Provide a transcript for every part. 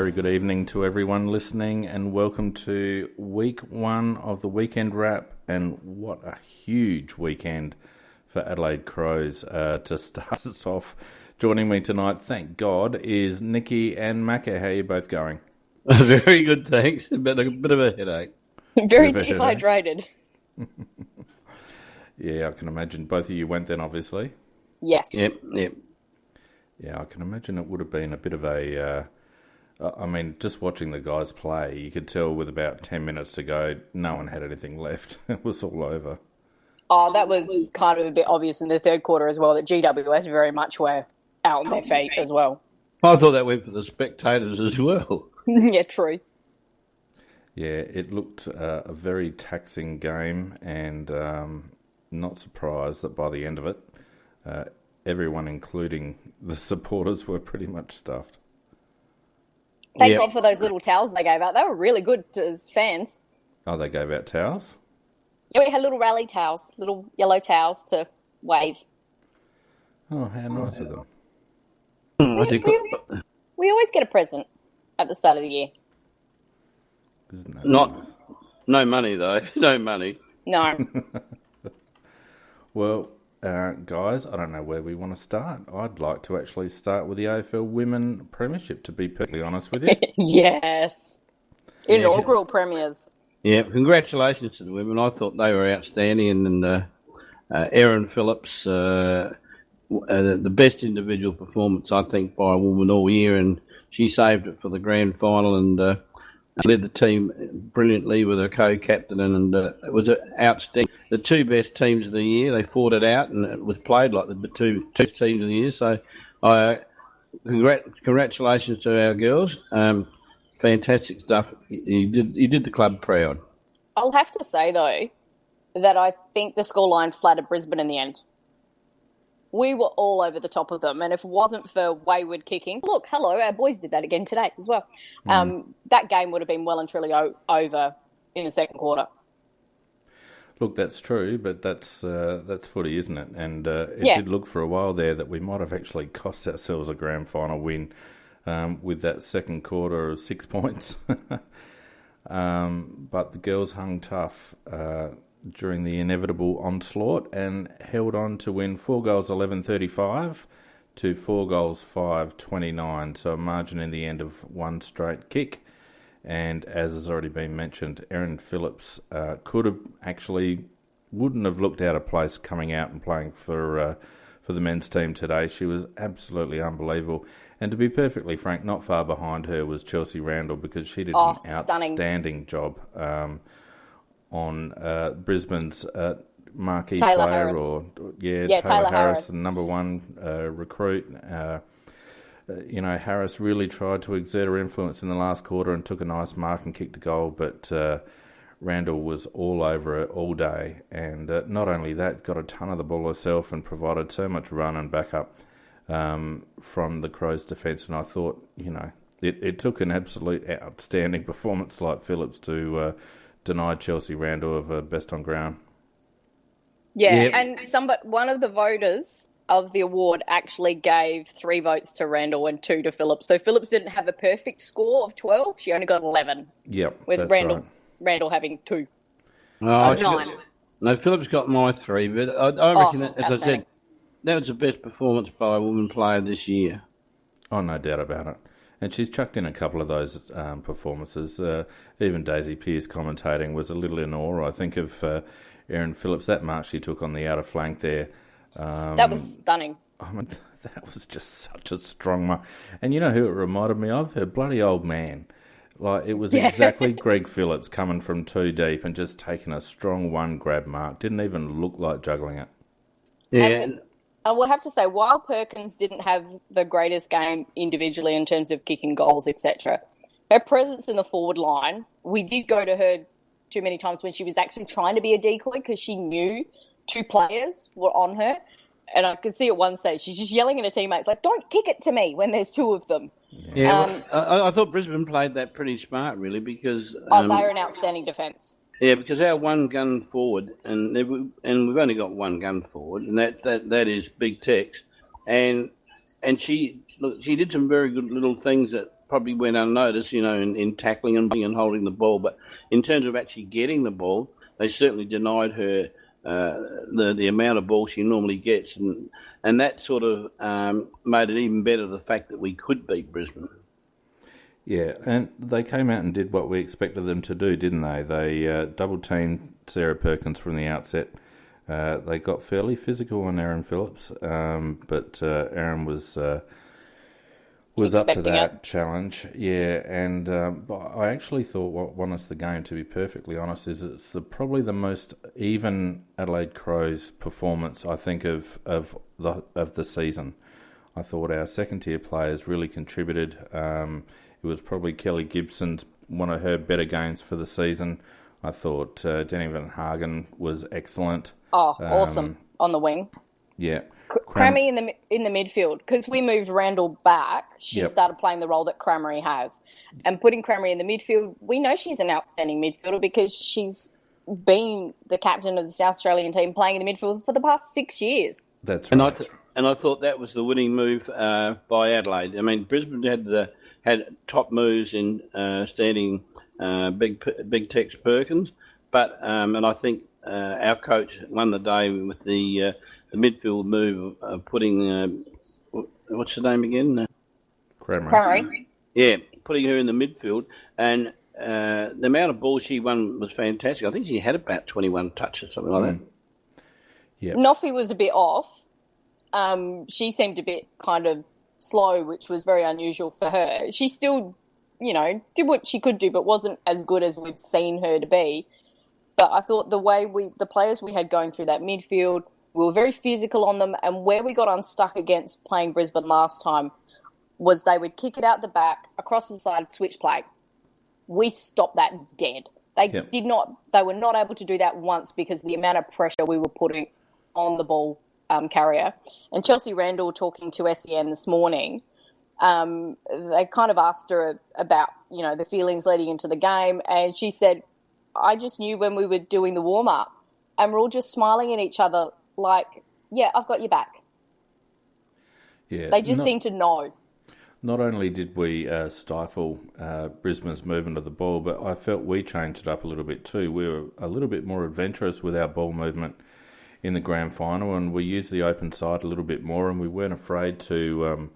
very good evening to everyone listening, and welcome to week one of the weekend wrap. And what a huge weekend for Adelaide Crows to start us off. Joining me tonight, thank God, is Nikki and Macca. How are you both going? Very good, thanks. A bit of a headache. Very dehydrated. Yeah, I can imagine. Both of you went then, obviously. Yes. Yep. Yeah, I can imagine it would have been a bit of a... just watching the guys play, you could tell with about 10 minutes to go, no one had anything left. It was all over. Oh, that was kind of a bit obvious in the third quarter as well, that GWS very much were out on their feet as well. I thought that went for the spectators as well. Yeah, true. Yeah, it looked a very taxing game, and not surprised that by the end of it, everyone, including the supporters, were pretty much stuffed. Thank God for those little towels they gave out. They were really good as fans. Oh, they gave out towels? Yeah, we had little rally towels, little yellow towels to wave. Oh, how nice of them. We always get a present at the start of the year. Isn't that nice? No money, though. No money. No. Well, guys, I don't know where we want to start. I'd like to actually start with the AFL Women Premiership, to be perfectly honest with you. Yes. Inaugural premiers. Yeah, congratulations to the women. I thought they were outstanding, and Erin Phillips, the best individual performance, I think, by a woman all year, and she saved it for the grand final and led the team brilliantly with her co-captain, and it was outstanding. The two best teams of the year, they fought it out, and it was played like the two teams of the year. So, congratulations to our girls. Fantastic stuff. You did the club proud. I'll have to say, though, that I think the scoreline flattered Brisbane in the end. We were all over the top of them, and if it wasn't for wayward kicking, look, hello, our boys did that again today as well. That game would have been well and truly over in the second quarter. Look, that's true, but that's footy, isn't it? And it did look for a while there that we might have actually cost ourselves a grand final win with that second quarter of 6 points. But the girls hung tough during the inevitable onslaught and held on to win 4 goals 11-35 to 4 goals 5-29, so a margin in the end of one straight kick. And as has already been mentioned, Erin Phillips wouldn't have looked out of place coming out and playing for the men's team today. She was absolutely unbelievable. And to be perfectly frank, not far behind her was Chelsea Randall, because she did an outstanding job on Brisbane's marquee Taylor player, Harris. Taylor Harris, the number one recruit. Harris really tried to exert her influence in the last quarter and took a nice mark and kicked a goal, but Randall was all over it all day, and not only that, got a ton of the ball herself and provided so much run and backup from the Crows' defence. And I thought, it took an absolute outstanding performance like Phillips to deny Chelsea Randall of best on ground. Yeah, and one of the voters of the award actually gave 3 votes to Randall and 2 to Phillips. So Phillips didn't have a perfect score of 12. She only got 11. Yep, with that's Randall, right. Randall having 2. 9. Phillips got my 3, but I reckon that, as I said, that was the best performance by a woman player this year. Oh, no doubt about it. And she's chucked in a couple of those performances. Even Daisy Pearce commentating was a little in awe, I think, of Erin Phillips. That mark she took on the outer flank there. That was stunning. I mean, that was just such a strong mark. And you know who it reminded me of? Her bloody old man. Like, it was exactly Greg Phillips coming from 2 deep and just taking a strong one grab mark. Didn't even look like juggling it. Yeah. And I will have to say, while Perkins didn't have the greatest game individually in terms of kicking goals, etc., her presence in the forward line, we did go to her too many times when she was actually trying to be a decoy because she knew 2 players were on her. And I could see at one stage, she's just yelling at her teammates, like, don't kick it to me when there's 2 of them. Yeah, I thought Brisbane played that pretty smart, really, because... they're an outstanding defence. Yeah, because our one gun forward, and we've only got one gun forward, and that is Big Tex, and she did some very good little things that probably went unnoticed, in tackling and holding the ball. But in terms of actually getting the ball, they certainly denied her the amount of ball she normally gets. And that sort of made it even better, the fact that we could beat Brisbane. Yeah, and they came out and did what we expected them to do, didn't they? They double-teamed Sarah Perkins from the outset. They got fairly physical on Aaron Phillips, but Aaron was up to that challenge. Yeah, and I actually thought what won us the game, to be perfectly honest, is it's probably the most even Adelaide Crows performance, I think, of the season. I thought our second-tier players really contributed. It was probably Kelly Gibson's one of her better games for the season. I thought Denny Van Hagen was excellent. Oh, awesome on the wing. Yeah. Crammy in the midfield, because we moved Randall back, she started playing the role that Crammery has. And putting Crammery in the midfield, we know she's an outstanding midfielder because she's been the captain of the South Australian team playing in the midfield for the past 6 years. That's right. And I thought that was the winning move by Adelaide. I mean, Brisbane had top moves in standing Big Tex Perkins, but and I think our coach won the day with the midfield move of putting what's her name again? Crammery. Yeah, putting her in the midfield, and the amount of balls she won was fantastic. I think she had about 21 touches, something like that. Yeah, Noffy was a bit off. She seemed a bit kind of slow, which was very unusual for her. She still, did what she could do, but wasn't as good as we've seen her to be. But I thought the players we had going through that midfield, we were very physical on them, and where we got unstuck against playing Brisbane last time was they would kick it out the back, across the side, switch play. We stopped that dead. They were not able to do that once because of the amount of pressure we were putting on the ball carrier. And Chelsea Randall, talking to SEN this morning, they kind of asked her about, the feelings leading into the game, and she said, I just knew when we were doing the warm-up and we're all just smiling at each other like, yeah, I've got your back. Yeah, they just seem to know. Not only did we stifle Brisbane's movement of the ball, but I felt we changed it up a little bit too. We were a little bit more adventurous with our ball movement in the grand final, and we used the open side a little bit more, and we weren't afraid to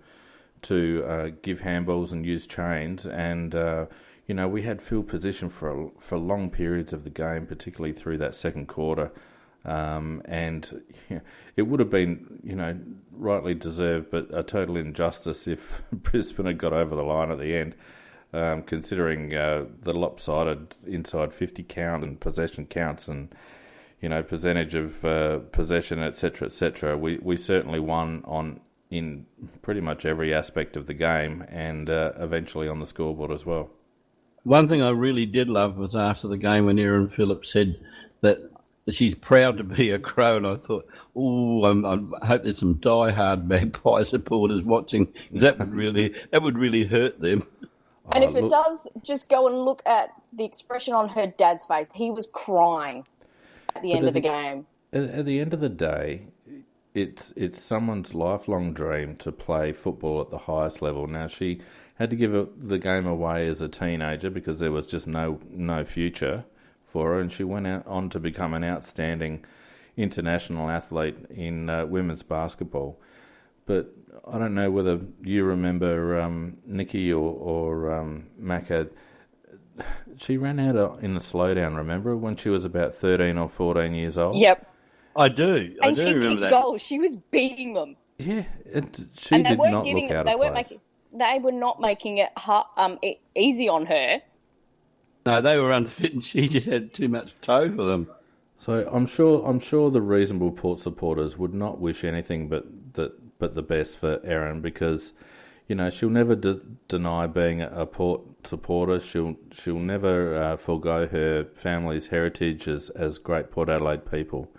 give handballs and use chains, and we had field position for long periods of the game, particularly through that second quarter, and it would have been rightly deserved, but a total injustice if Brisbane had got over the line at the end, considering the lopsided inside 50 count and possession counts and percentage of possession, etc., etc. We certainly won in pretty much every aspect of the game, and eventually on the scoreboard as well. One thing I really did love was after the game when Erin Phillips said that she's proud to be a Crow, and I thought, I hope there's some die-hard Magpie supporters watching, because that would really hurt them. And if it does, just go and look at the expression on her dad's face. He was crying at the end of the game. At the end of the day, it's someone's lifelong dream to play football at the highest level. Now, she had to give the game away as a teenager because there was just no future for her, and she went on to become an outstanding international athlete in women's basketball. But I don't know whether you remember Nikki or Macca. She ran out in the slowdown, remember, when she was about 13 or 14 years old? Yep. I do. And she kicked goals. She was beating them. Yeah, she did not look out of place. They were not making it easy on her. No, they were unfit, and she just had too much toe for them. So I'm sure the reasonable Port supporters would not wish anything but the best for Erin, because she'll never deny being a Port supporter. She'll never forego her family's heritage as great Port Adelaide people.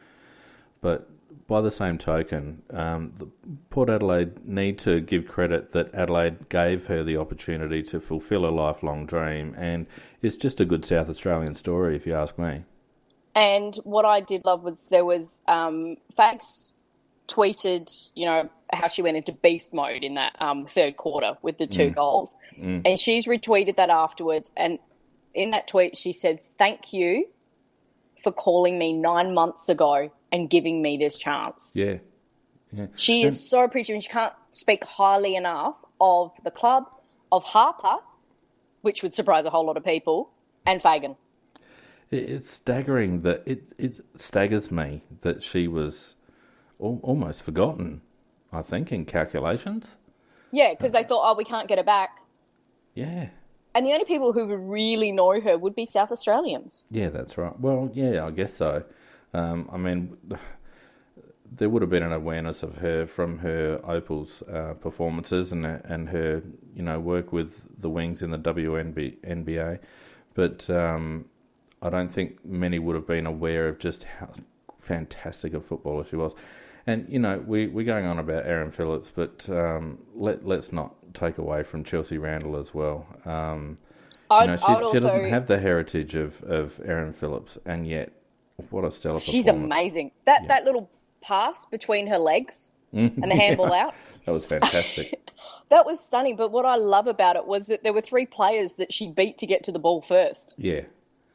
But by the same token, the Port Adelaide need to give credit that Adelaide gave her the opportunity to fulfil a lifelong dream, and it's just a good South Australian story, if you ask me. And what I did love was there was Fags tweeted, how she went into beast mode in that third quarter with the 2 goals. And she's retweeted that afterwards. And in that tweet, she said, "Thank you for calling me 9 months ago and giving me this chance." Yeah. She is so appreciative. She can't speak highly enough of the club, of Harper, which would surprise a whole lot of people, and Fagan. It's staggering that it staggers me that she was almost forgotten, I think, in calculations. Yeah, because they thought, we can't get her back. Yeah. And the only people who would really know her would be South Australians. Yeah, that's right. Well, yeah, I guess so. I mean, there would have been an awareness of her from her Opals performances and her, work with the Wings in the WNBA. But I don't think many would have been aware of just how fantastic a footballer she was. And, we're going on about Erin Phillips, but let's not take away from Chelsea Randall as well. She doesn't have the heritage of Erin Phillips, and yet, what a stellar performance. She's amazing. That little pass between her legs and the handball out. That was fantastic. That was stunning, but what I love about it was that there were 3 players that she beat to get to the ball first. Yeah.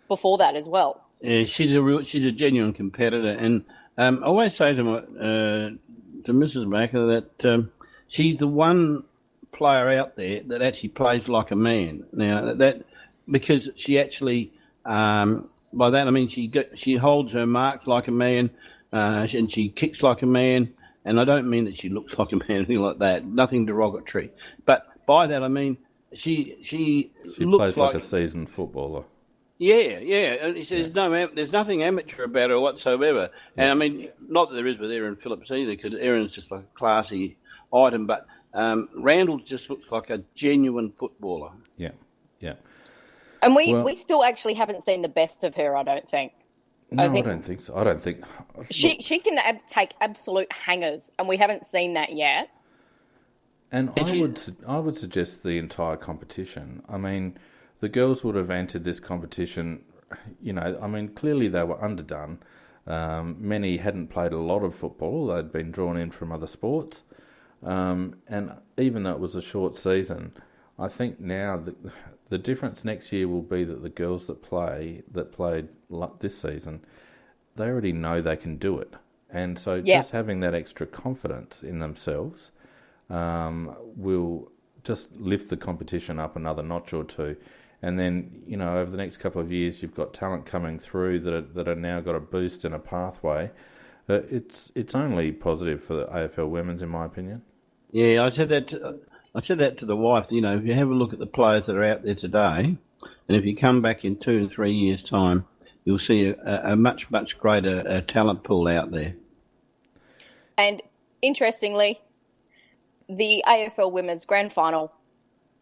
Before that as well. Yeah, she's a genuine competitor, and I always say to Mrs. Macca that she's the one player out there that actually plays like a man. Now that because she actually by that I mean she holds her marks like a man, and she kicks like a man. And I don't mean that she looks like a man or anything like that. Nothing derogatory, but by that I mean she looks plays like a seasoned footballer. Yeah. And there's nothing amateur about her whatsoever. And I mean, not that there is with Erin Phillips either, because Erin's just like a classy item, but Randall just looks like a genuine footballer. Yeah. And we still actually haven't seen the best of her, I don't think. No, I don't think so. I don't think... She can take absolute hangers, and we haven't seen that yet. And I would suggest the entire competition. I mean, the girls would have entered this competition, clearly they were underdone. Many hadn't played a lot of football. They'd been drawn in from other sports. And even though it was a short season, I think now the difference next year will be that the girls that played this season, they already know they can do it. And so just having that extra confidence in themselves will just lift the competition up another notch or two. And then, over the next couple of years, you've got talent coming through that are now got a boost and a pathway. It's only positive for the AFL Women's, in my opinion. Yeah, I said that to the wife. If you have a look at the players that are out there today, and if you come back in 2 and 3 years' time, you'll see a much, much greater talent pool out there. And interestingly, the AFL Women's Grand Final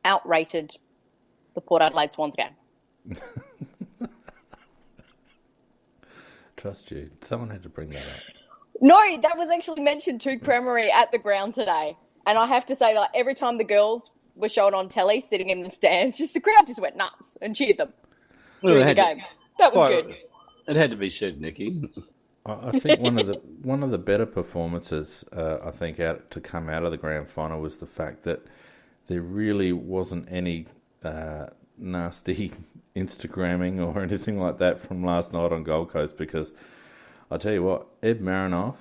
outrated the Port Adelaide Swans game. Trust you. Someone had to bring that up. No, that was actually mentioned to Cremery at the ground today. And I have to say, every time the girls were shown on telly sitting in the stands, the crowd just went nuts and cheered them during the game. That was good. It had to be said, Nikki. I think one of the better performances, I think, to come out of the grand final was the fact that there really wasn't any nasty Instagramming or anything like that from last night on Gold Coast, because I tell you what, Ed Marinoff,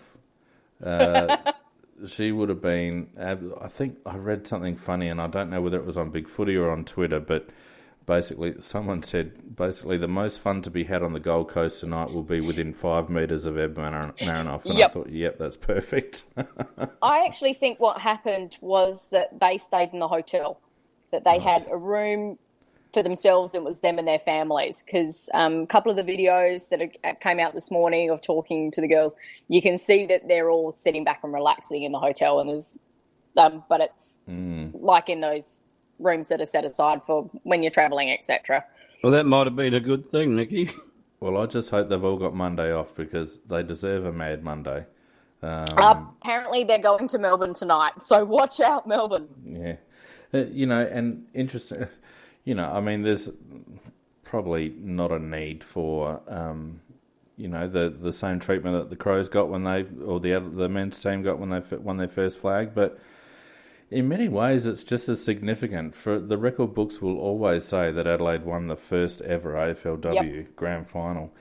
she would have been... I think I read something funny, and I don't know whether it was on Big Footy or on Twitter, but basically someone said, the most fun to be had on the Gold Coast tonight will be within 5 metres of Ed Marinoff. And I thought, yep, that's perfect. I actually think what happened was that they stayed in the hotel, that they had a room for themselves, and it was them and their families, because a couple of the videos that came out this morning of talking to the girls, you can see that they're all sitting back and relaxing in the hotel, and there's but it's like in those rooms that are set aside for when you're travelling, etc. Well, that might have been a good thing, Nikki. Well, I just hope they've all got Monday off, because they deserve a mad Monday. Apparently they're going to Melbourne tonight, so watch out, Melbourne. Yeah. And interesting... there's probably not a need for the same treatment that the Crows got the men's team got when they won their first flag. But in many ways, it's just as significant. For the record books will always say that Adelaide won the first ever AFLW grand final.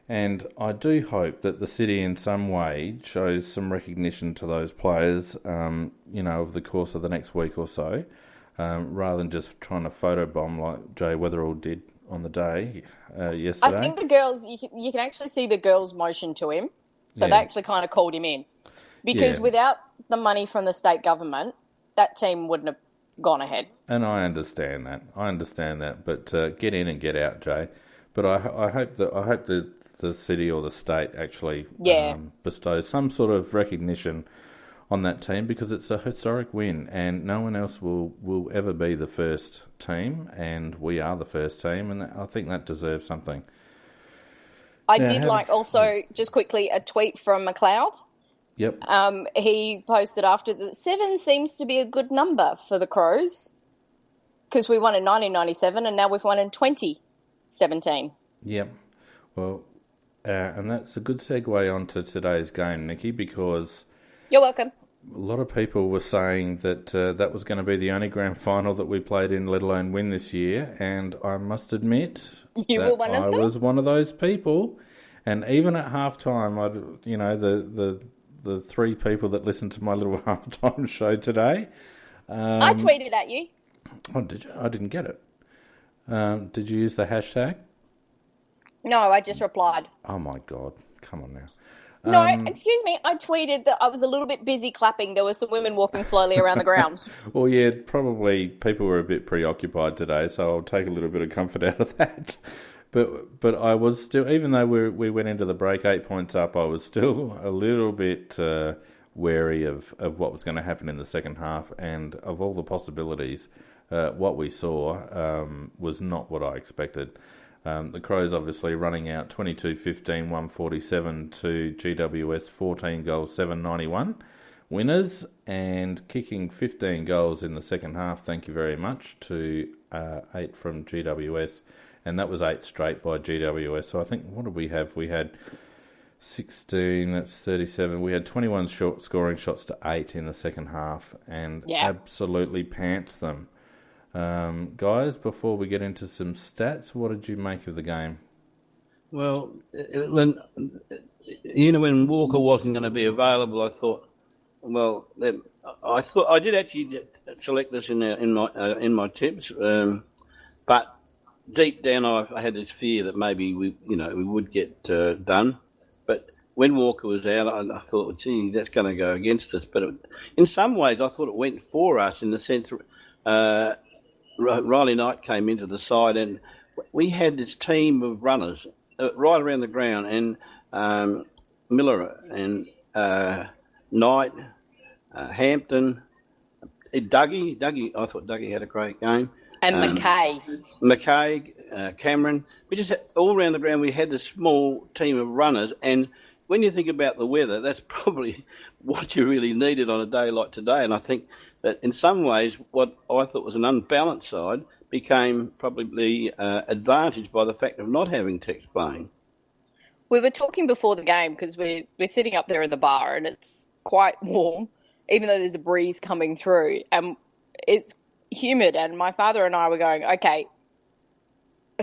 And I do hope that the city in some way shows some recognition to those players, over the course of the next week or so, rather than just trying to photobomb like Jay Weatherall did on the day yesterday. I think the girls, you can actually see the girls' motion to him. So they actually kind of called him in. Because without the money from the state government, that team wouldn't have gone ahead. And I understand that. But get in and get out, Jay. But I hope that the city or the state actually bestows some sort of recognition on that team, because it's a historic win and no one else will ever be the first team, and we are the first team, and I think that deserves something. I did also, just quickly, a tweet from McLeod. Yep. He posted after that 7 seems to be a good number for the Crows, because we won in 1997 and now we've won in 2017. Yep. Well, and that's a good segue onto today's game, Nikki, because... You're welcome. A lot of people were saying that that was going to be the only grand final that we played in, let alone win this year, and I must admit were one of them? I was one of those people. And even at halftime, the 3 people that listened to my little halftime show today, I tweeted at you. Oh, did you? I didn't get it. Did you use the hashtag? No, I just replied. Oh my God! Come on now. No, excuse me. I tweeted that I was a little bit busy clapping. There were some women walking slowly around the ground. Well, yeah, probably people were a bit preoccupied today, so I'll take a little bit of comfort out of that. But I was still, even though we went into the break 8 points up, I was still a little bit wary of what was going to happen in the second half, and of all the possibilities, what we saw was not what I expected. The Crows obviously running out 22-15, 147 to GWS, 14 goals, 791 winners, and kicking 15 goals in the second half, thank you very much, to 8 from GWS, and that was 8 straight by GWS. So I think, what did we have? We had 16, that's 37. We had 21 scoring shots to 8 in the second half, and absolutely pants them. Guys, before we get into some stats, what did you make of the game? Well, when Walker wasn't going to be available, I thought I did actually select this in my tips, but deep down I had this fear that maybe we would get done. But when Walker was out, I thought, gee, that's going to go against us. But in some ways, I thought it went for us in the sense. Riley Knight came into the side, and we had this team of runners right around the ground, and Miller and Knight, Hampton, Dougie. I thought Dougie had a great game. And McKay, Cameron. We just had, all around the ground. We had this small team of runners, and when you think about the weather, that's probably what you really needed on a day like today. And I think that in some ways, what I thought was an unbalanced side became probably advantaged by the fact of not having Tex playing. We were talking before the game because we're sitting up there in the bar and it's quite warm, even though there's a breeze coming through, and it's humid. And my father and I were going, okay,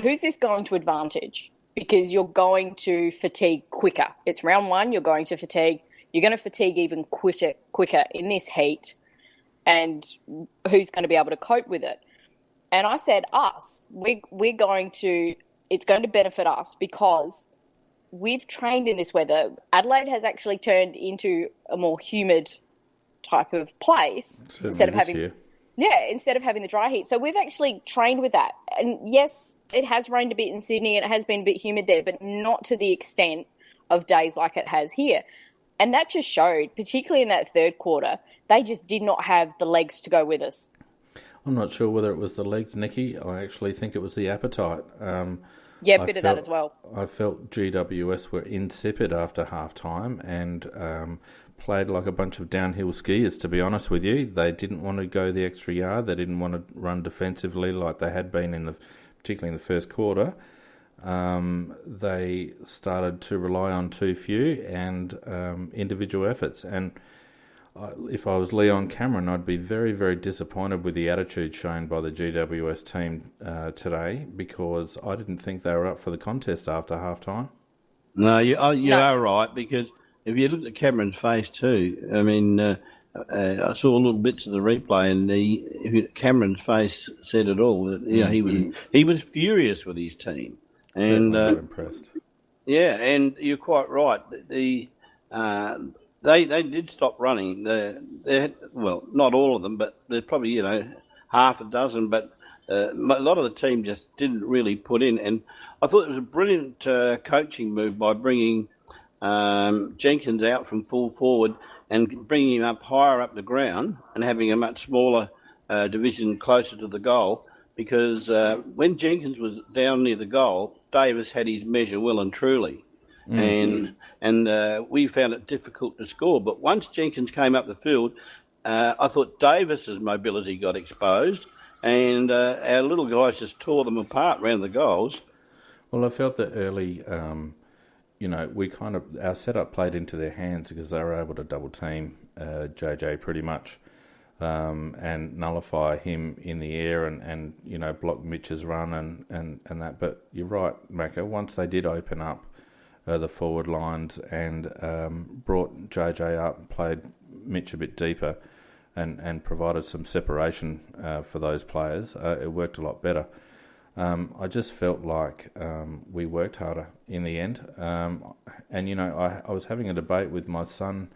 who's this going to advantage? Because you're going to fatigue quicker. It's round 1, you're going to fatigue. You're going to fatigue even quicker in this heat. And who's going to be able to cope with it? And I said, us. It's going to benefit us because we've trained in this weather. Adelaide has actually turned into a more humid type of place instead of having the dry heat. So we've actually trained with that. And yes, it has rained a bit in Sydney and it has been a bit humid there, but not to the extent of days like it has here. And that just showed, particularly in that third quarter, they just did not have the legs to go with us. I'm not sure whether it was the legs, Nikki. I actually think it was the appetite. Of that as well. I felt GWS were insipid after half-time and played like a bunch of downhill skiers, to be honest with you. They didn't want to go the extra yard. They didn't want to run defensively like they had been, particularly in the first quarter. they started to rely on too few and individual efforts. And if I was Leon Cameron, I'd be very, very disappointed with the attitude shown by the GWS team today, because I didn't think they were up for the contest after half-time. No, you are right, because if you look at Cameron's face too, I mean, I saw little bits of the replay, and Cameron's face said it all. That he was furious with his team, and not impressed. Yeah, and you're quite right. They did stop running. Well, not all of them, but there's probably half a dozen. But a lot of the team just didn't really put in. And I thought it was a brilliant coaching move by bringing Jenkins out from full forward and bringing him up higher up the ground and having a much smaller division closer to the goal. Because when Jenkins was down near the goal, Davis had his measure well and truly. And we found it difficult to score. But once Jenkins came up the field, I thought Davis's mobility got exposed, and our little guys just tore them apart around the goals. Well, I felt that early, our setup played into their hands because they were able to double team JJ pretty much and nullify him in the air and block Mitch's run and that. But you're right, Macca, once they did open up the forward lines and brought JJ up and played Mitch a bit deeper and provided some separation for those players, it worked a lot better. I just felt like we worked harder in the end. I was having a debate with my son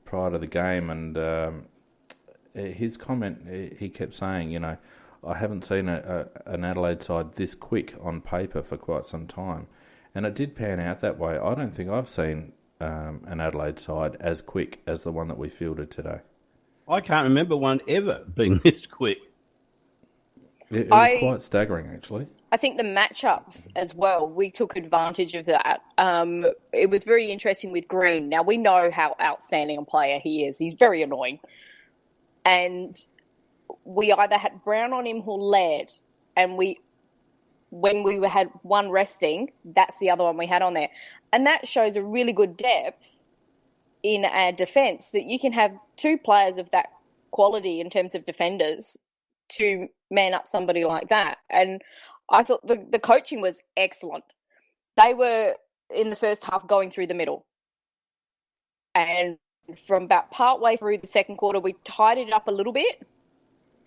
prior to the game, and his comment, he kept saying, I haven't seen an Adelaide side this quick on paper for quite some time. And it did pan out that way. I don't think I've seen an Adelaide side as quick as the one that we fielded today. I can't remember one ever being this quick. It was quite staggering, actually. I think the matchups as well, we took advantage of that. It was very interesting with Green. Now, we know how outstanding a player he is. He's very annoying. And we either had Brown on him or Laird, and when we had one resting, that's the other one we had on there. And that shows a really good depth in our defence, that you can have two players of that quality in terms of defenders to man up somebody like that. And I thought the coaching was excellent. They were, in the first half, going through the middle. And from about partway through the second quarter, we tidied it up a little bit.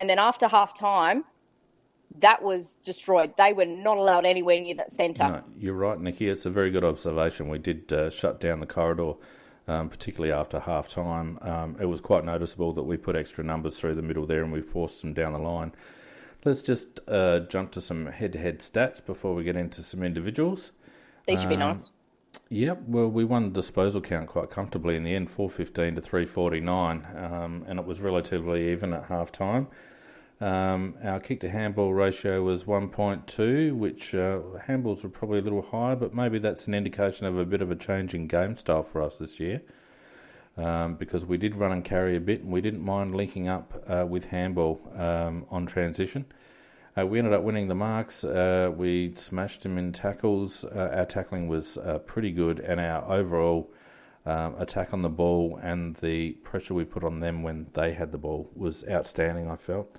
And then after half-time, that was destroyed. They were not allowed anywhere near that centre. No, you're right, Nikki. It's a very good observation. We did shut down the corridor, particularly after half-time. It was quite noticeable that we put extra numbers through the middle there and we forced them down the line. Let's just jump to some head-to-head stats before we get into some individuals. These should be nice. Yep, well, we won disposal count quite comfortably in the end, 415 to 349, and it was relatively even at half-time. Our kick-to-handball ratio was 1.2, which handballs were probably a little higher, but maybe that's an indication of a bit of a change in game style for us this year, because we did run and carry a bit, and we didn't mind linking up with handball on transition. We ended up winning the marks. We smashed them in tackles. Our tackling was pretty good, and our overall attack on the ball and the pressure we put on them when they had the ball was outstanding, I felt.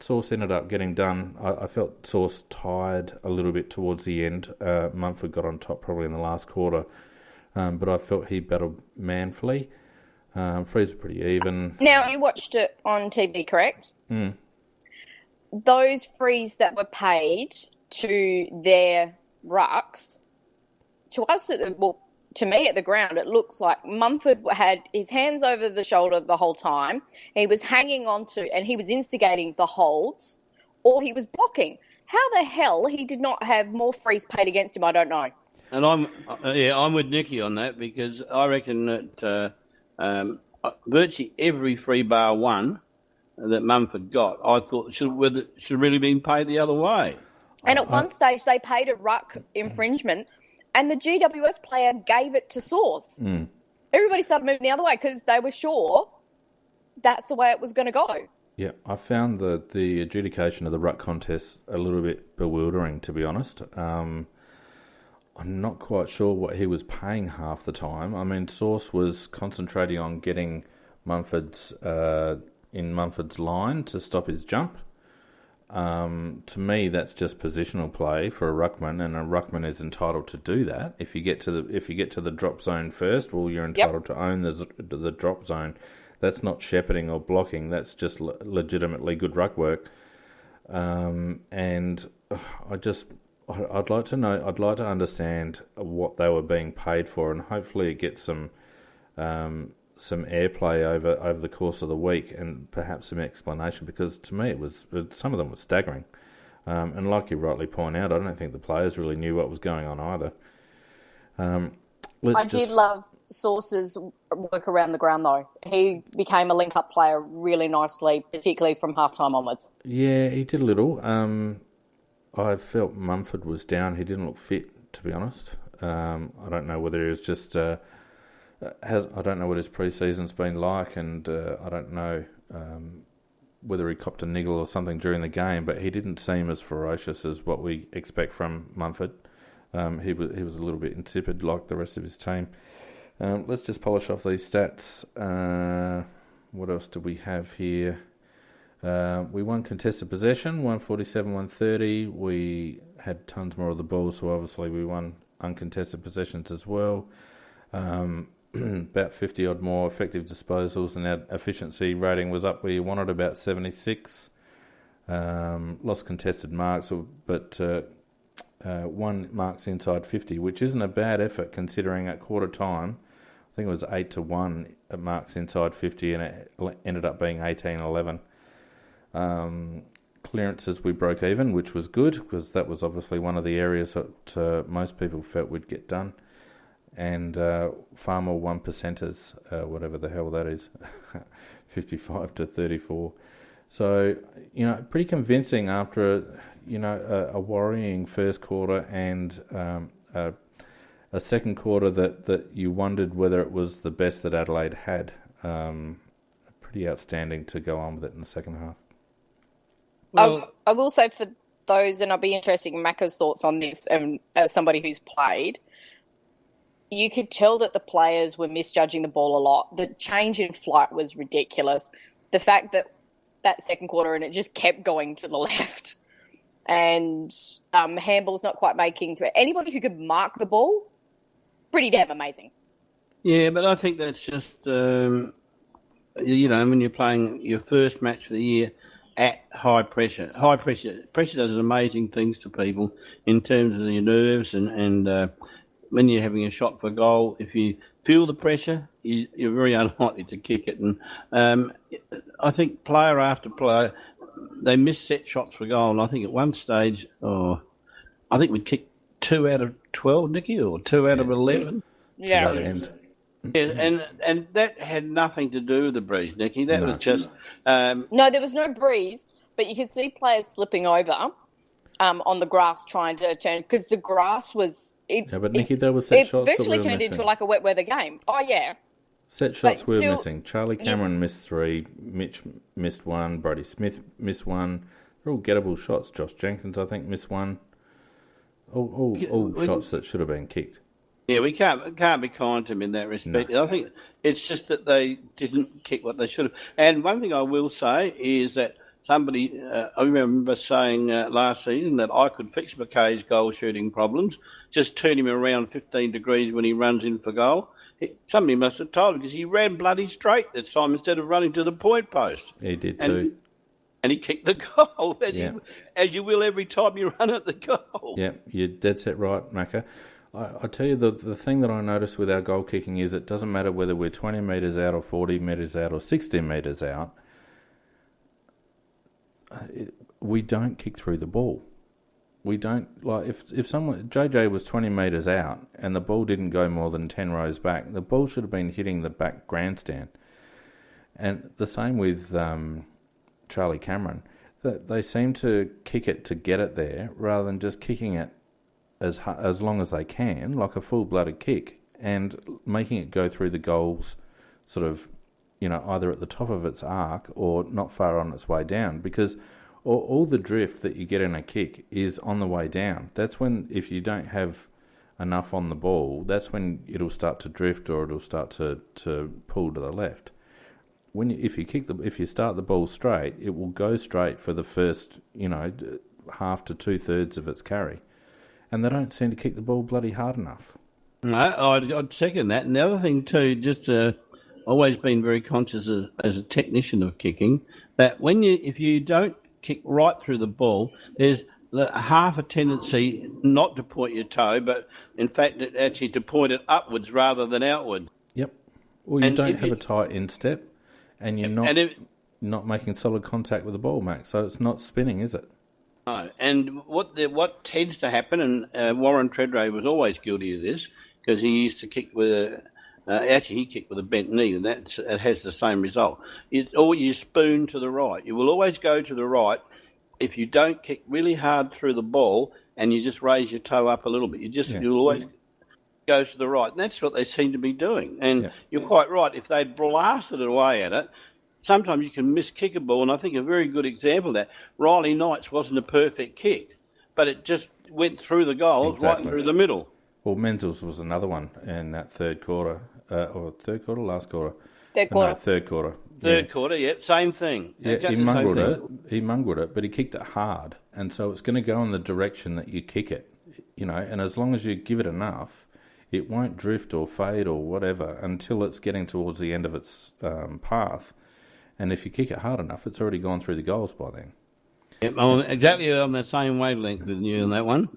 Sauce ended up getting done. I felt Sauce tired a little bit towards the end. Mumford got on top probably in the last quarter, but I felt he battled manfully. Frees were pretty even. Now, you watched it on TV, correct? Mm. Those frees that were paid to their rucks, to us, to me at the ground, it looks like Mumford had his hands over the shoulder the whole time. He was hanging on to, and he was instigating the holds, or he was blocking. How the hell he did not have more frees paid against him, I don't know. And I'm with Nikki on that, because I reckon that virtually every free bar one that Mumford got, I thought should really been paid the other way. And at one stage, they paid a ruck infringement, and the GWS player gave it to Sauce. Mm. Everybody started moving the other way because they were sure that's the way it was going to go. Yeah, I found the adjudication of the ruck contest a little bit bewildering, to be honest. I'm not quite sure what he was paying half the time. I mean, Source was concentrating on getting Mumford's in Mumford's line to stop his jump. To me, that's just positional play for a ruckman, and a ruckman is entitled to do that. If you get to the drop zone first, well, you're entitled to own the drop zone. That's not shepherding or blocking. That's just legitimately good ruck work. And I'd like to know. I'd like to understand what they were being paid for, and hopefully it gets some airplay over the course of the week, and perhaps some explanation. Because to me, some of them were staggering. And like you rightly point out, I don't think the players really knew what was going on either. I did love Source's work around the ground, though. He became a link-up player really nicely, particularly from half-time onwards. Yeah, he did a little. I felt Mumford was down. He didn't look fit, to be honest. I don't know whether he was just... I don't know what his pre-season's been like, and I don't know whether he copped a niggle or something during the game, but he didn't seem as ferocious as what we expect from Mumford. He was a little bit insipid like the rest of his team. Let's just polish off these stats. What else do we have here? We won contested possession, 147-130. We had tons more of the ball, so obviously we won uncontested possessions as well. About 50 odd more effective disposals, and our efficiency rating was up where you wanted, about 76. Lost contested marks, but won marks inside 50, which isn't a bad effort considering at quarter time, I think it was 8-1 at marks inside 50, and it ended up being 18-11. Clearances we broke even, which was good, because that was obviously one of the areas that most people felt would get done. And far more 1%ers, whatever the hell that is, 55-34. So, pretty convincing after a worrying first quarter and a second quarter that you wondered whether it was the best that Adelaide had. Pretty outstanding to go on with it in the second half. Well, I will say for those, and I'll be interested in Macca's thoughts on this, as somebody who's played, you could tell that the players were misjudging the ball a lot. The change in flight was ridiculous. The fact that second quarter, and it just kept going to the left, and handball's not quite making to it. Anybody who could mark the ball, pretty damn amazing. Yeah, but I think that's just, when you're playing your first match of the year at high pressure. Pressure does amazing things to people in terms of your nerves and when you're having a shot for goal, if you feel the pressure, you're very unlikely to kick it. And I think player after player, they missed set shots for goal. And I think at one stage, I think we kicked 2 out of 12, Nikki, or 2 out of 11. Yeah. And that had nothing to do with the breeze, Nikki. That was just... No, there was no breeze, but you could see players slipping over on the grass trying to turn, because the grass was... but Nikki, there were set shots It virtually turned into like a wet weather game. Oh, yeah. Set shots we were missing. Charlie Cameron missed 3, Mitch missed 1, Brody Smith missed 1. They're all gettable shots. Josh Jenkins, I think, missed 1. All shots that should have been kicked. Yeah, we can't be kind to them in that respect. No. I think it's just that they didn't kick what they should have. And one thing I will say is that somebody, I remember saying last season that I could fix McKay's goal shooting problems, just turn him around 15 degrees when he runs in for goal. Somebody must have told him, because he ran bloody straight this time instead of running to the point post. He did too. And he kicked the goal, as you will every time you run at the goal. Yeah, you're dead set right, Macca. I tell you, the thing that I noticed with our goal kicking is it doesn't matter whether we're 20 metres out or 40 metres out or 60 metres out, we don't kick through the ball. We don't, like, if someone, JJ was 20 metres out and the ball didn't go more than 10 rows back, the ball should have been hitting the back grandstand. And the same with Charlie Cameron. They seem to kick it to get it there rather than just kicking it as long as they can, like a full-blooded kick, and making it go through the goals sort of, either at the top of its arc or not far on its way down, because all the drift that you get in a kick is on the way down. That's when, if you don't have enough on the ball, that's when it'll start to drift or it'll start to pull to the left. If you start the ball straight, it will go straight for the first, half to 2/3 of its carry, and they don't seem to kick the ball bloody hard enough. No, I'd second that. And the other thing too, just always been very conscious as a technician of kicking, that if you don't kick right through the ball, there's half a tendency not to point your toe, but in fact actually to point it upwards rather than outwards. Yep. Well, you don't have a tight instep, and you're not making solid contact with the ball, Max. So it's not spinning, is it? No. And what tends to happen, and Warren Tredrea was always guilty of this, because he used to kick with he kicked with a bent knee, and it has the same result. You spoon to the right. You will always go to the right if you don't kick really hard through the ball and you just raise your toe up a little bit. You'll always go to the right, and that's what they seem to be doing. And you're quite right. If they'd blasted away at it, sometimes you can miss-kick a ball, and I think a very good example of that, Riley Knight's wasn't a perfect kick, but it just went through the goal, right through the middle. Well, Menzel's was another one in that third quarter, last quarter? Third quarter. No, third quarter. Third quarter, same thing. Yeah, he mongreled it, but he kicked it hard, and so it's going to go in the direction that you kick it, and as long as you give it enough, it won't drift or fade or whatever until it's getting towards the end of its path, and if you kick it hard enough, it's already gone through the goals by then. Yep, I'm exactly on the same wavelength with you on that one.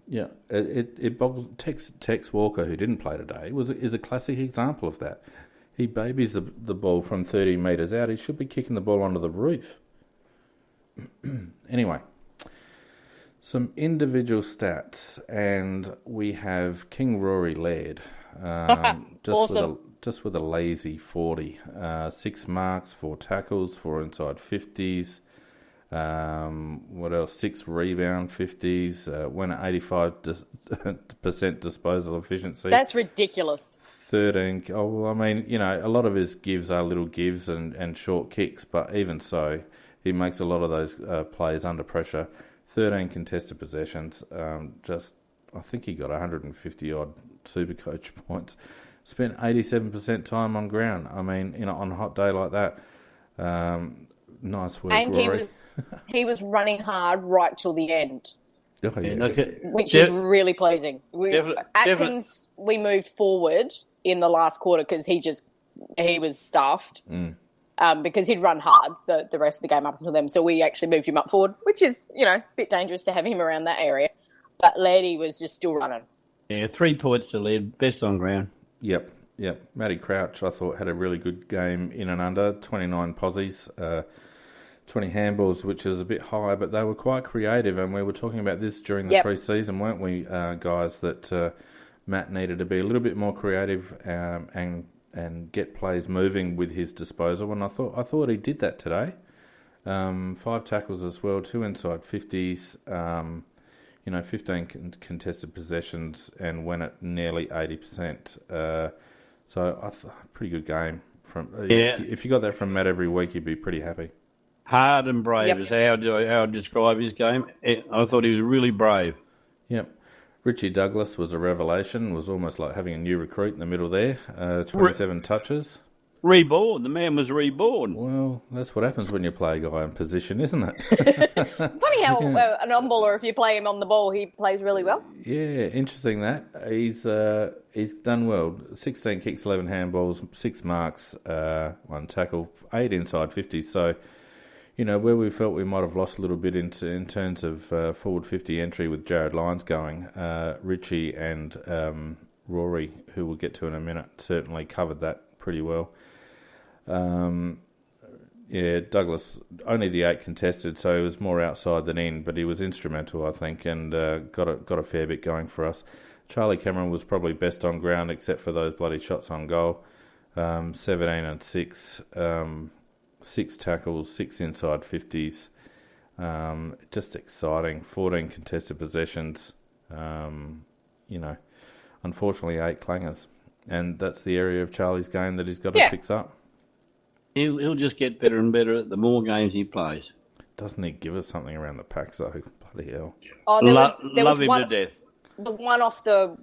Yeah, it boggles. Tex Walker, who didn't play today, is a classic example of that. He babies the ball from 30 metres out. He should be kicking the ball onto the roof. Anyway, some individual stats, and we have King Rory Laird, Awesome. just with a lazy 40, 6 marks, 4 tackles, 4 inside 50s. What else? 6 rebound 50s. Went at 85% disposal efficiency. That's ridiculous. 13. Oh, well, I mean, a lot of his gives are little gives and short kicks, but even so, he makes a lot of those plays under pressure. 13 contested possessions. I think he got 150 odd Supercoach points. Spent 87% time on ground. I mean, on a hot day like that. Nice work, and Rory. he was running hard right till the end, Oh, yeah. which is really pleasing. Atkins, we moved forward in the last quarter because he was stuffed because he'd run hard the rest of the game up until then. So we actually moved him up forward, which is a bit dangerous to have him around that area. But Lairdy was just still running. Yeah, 3 points to Laird, best on ground. Yep. Matty Crouch, I thought, had a really good game in and under, 29 posies, 20 handballs, which is a bit high, but they were quite creative, and we were talking about this during the pre-season, weren't we, guys, that Matt needed to be a little bit more creative and get plays moving with his disposal, and I thought he did that today. 5 tackles as well, 2 inside 50s, 15 contested possessions, and went at nearly 80%. So pretty good game. If you got that from Matt every week, you'd be pretty happy. Hard and brave is how I'd describe his game. I thought he was really brave. Yep. Richie Douglas was a revelation. Was almost like having a new recruit in the middle there. 27 touches. Reborn. The man was reborn. Well, that's what happens when you play a guy in position, isn't it? Funny how an on-baller, if you play him on the ball, he plays really well. Yeah, interesting that. He's done well. 16 kicks, 11 handballs, 6 marks, 1 tackle, 8 inside 50s. So, where we felt we might have lost a little bit in terms of forward 50 entry with Jared Lyons going, Richie and Rory, who we'll get to in a minute, certainly covered that pretty well. Douglas, only the 8 contested, so he was more outside than in, but he was instrumental, I think, and got a fair bit going for us. Charlie Cameron was probably best on ground, except for those bloody shots on goal. 17 and 6, 6 tackles, 6 inside 50s. Just exciting. 14 contested possessions. Unfortunately, 8 clangers. And that's the area of Charlie's game that he's got to fix up. He'll just get better and better the more games he plays. Doesn't he give us something around the pack, though? Bloody hell. Oh, there love was him one, to death. the one off the